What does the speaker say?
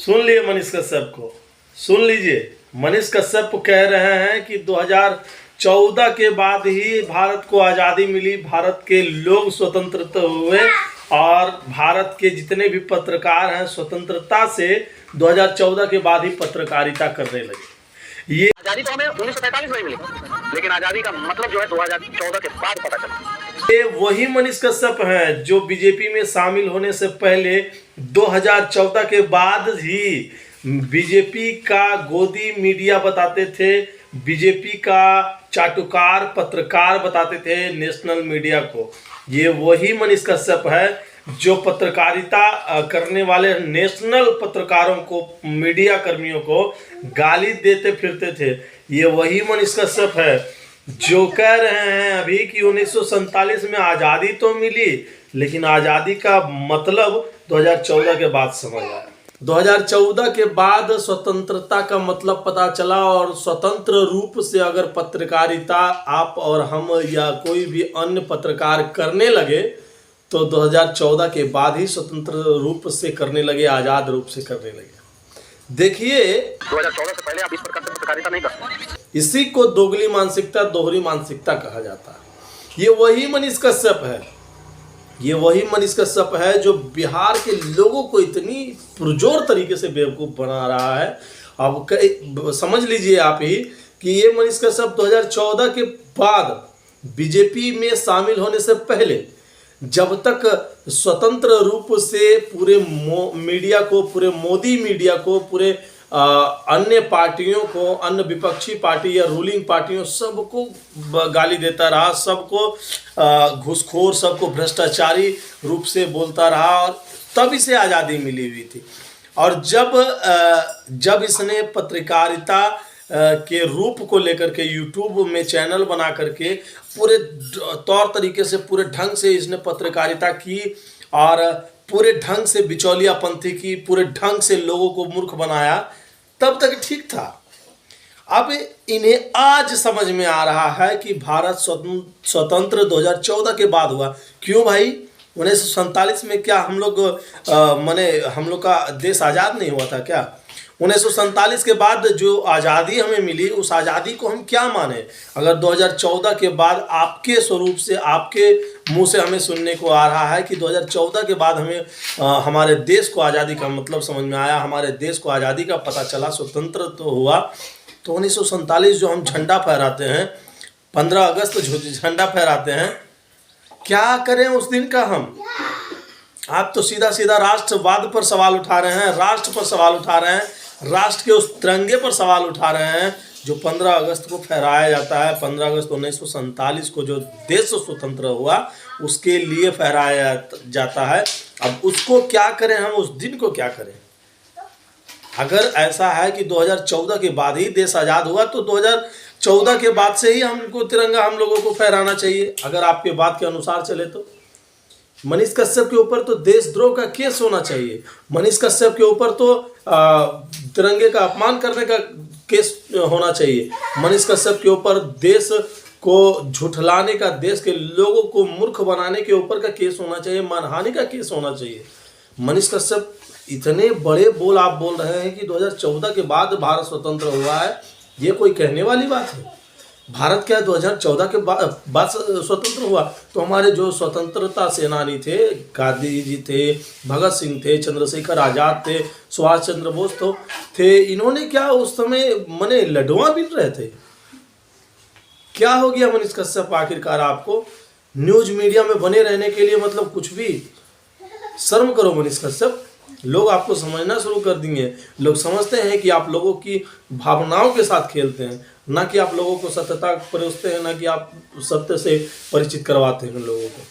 सुन लिए मनीष कश्यप को, सुन लीजिए। मनीष कश्यप कह रहे हैं कि 2014 के बाद ही भारत को आज़ादी मिली, भारत के लोग स्वतंत्र हुए और भारत के जितने भी पत्रकार हैं स्वतंत्रता से 2014 के बाद ही पत्रकारिता करने लगे। ये आज़ादी तो हमें 1947 में मिली, लेकिन आज़ादी का मतलब जो है 2014 के बाद पता चला। ये वही मनीष कश्यप हैं जो बीजेपी में शामिल होने से पहले 2014 के बाद ही बीजेपी का गोदी मीडिया बताते थे, बीजेपी का चाटुकार पत्रकार बताते थे नेशनल मीडिया को। ये वही मनीष कश्यप है जो पत्रकारिता करने वाले नेशनल पत्रकारों को, मीडिया कर्मियों को गाली देते फिरते थे। ये वही मनीष कश्यप है जो कह रहे हैं अभी कि 1947 में आज़ादी तो मिली, लेकिन आज़ादी का मतलब 2014 के बाद समझ आया। 2014 के बाद स्वतंत्रता का मतलब पता चला और स्वतंत्र रूप से अगर पत्रकारिता आप और हम या कोई भी अन्य पत्रकार करने लगे तो 2014 के बाद ही स्वतंत्र रूप से करने लगे, आज़ाद रूप से करने लगे। देखिए 2014 से पहले आप इस प्रकार से पत्रकारिता नहीं करते। इसी को दोगली मानसिकता, दोहरी मानसिकता कहा जाता है। ये वही मनीष कश्यप है, ये वही मनीष कश्यप है जो बिहार के लोगों को इतनी पुरजोर तरीके से बेवकूफ़ बना रहा है। अब समझ लीजिए आप ही कि ये मनीष कश्यप 2014 के बाद बीजेपी में शामिल होने से पहले जब तक स्वतंत्र रूप से पूरे मीडिया को, पूरे मोदी मीडिया को, पूरे अन्य पार्टियों को, अन्य विपक्षी पार्टी या रूलिंग पार्टियों सबको गाली देता रहा, सबको घूसखोर, सबको भ्रष्टाचारी रूप से बोलता रहा और तब इसे आज़ादी मिली हुई थी। और जब इसने पत्रकारिता के रूप को लेकर के यूट्यूब में चैनल बना करके पूरे तौर तरीके से, पूरे ढंग से इसने पत्रकारिता की और पूरे ढंग से बिचौलियापंथी की, पूरे ढंग से लोगों को मूर्ख बनाया, तब तक ठीक था। अब इन्हें आज समझ में आ रहा है कि भारत स्वतंत्र 2014 के बाद हुआ। क्यों भाई? 1947 में क्या हम लोग हम लोग का देश आज़ाद नहीं हुआ था क्या? 1947 के बाद जो आज़ादी हमें मिली, उस आज़ादी को हम क्या माने? अगर 2014 के बाद आपके स्वरूप से, आपके मुंह से हमें सुनने को आ रहा है कि 2014 के बाद हमें हमारे देश को आज़ादी का मतलब समझ में आया, हमारे देश को आज़ादी का पता चला, स्वतंत्र तो हुआ, तो 1947 जो हम झंडा फहराते हैं, 15 अगस्त जो झंडा फहराते हैं, क्या करें उस दिन का हम? आप तो सीधा सीधा राष्ट्रवाद पर सवाल उठा रहे हैं, राष्ट्र पर सवाल उठा रहे हैं, राष्ट्र के उस तिरंगे पर सवाल उठा रहे हैं जो 15 अगस्त को फहराया जाता है। 15 अगस्त 1947 को जो देश स्वतंत्र हुआ उसके लिए फहराया जाता है। अब उसको क्या करें हम, उस दिन को क्या करें? अगर ऐसा है कि 2014 के बाद ही देश आज़ाद हुआ तो 2014 के बाद से ही हमको तिरंगा हम लोगों को फहराना चाहिए, अगर आपके बात के अनुसार चले तो। मनीष कश्यप के ऊपर तो देशद्रोह का केस होना चाहिए, मनीष कश्यप के ऊपर तो तिरंगे का अपमान करने का केस होना चाहिए, मनीष कश्यप के ऊपर देश को झुठलाने का, देश के लोगों को मूर्ख बनाने के ऊपर का केस होना चाहिए, मानहानि का केस होना चाहिए। मनीष कश्यप इतने बड़े बोल आप बोल रहे हैं कि 2014 के बाद भारत स्वतंत्र हुआ है, ये कोई कहने वाली बात है? भारत क्या 2014 के बाद स्वतंत्र हुआ? तो हमारे जो स्वतंत्रता सेनानी थे, गांधी जी थे, भगत सिंह थे, चंद्रशेखर आज़ाद थे, सुभाष चंद्र बोस थे, इन्होंने क्या उस समय मने लडुआ बीन रहे थे? क्या हो गया मनीष कश्यप आखिरकार आपको? न्यूज मीडिया में बने रहने के लिए मतलब कुछ भी? शर्म करो मनीष कश्यप। लोग आपको समझना शुरू कर देंगे, लोग समझते हैं कि आप लोगों की भावनाओं के साथ खेलते हैं, ना कि आप लोगों को सत्यता परोसते हैं, ना कि आप सत्य से परिचित करवाते हैं लोगों को।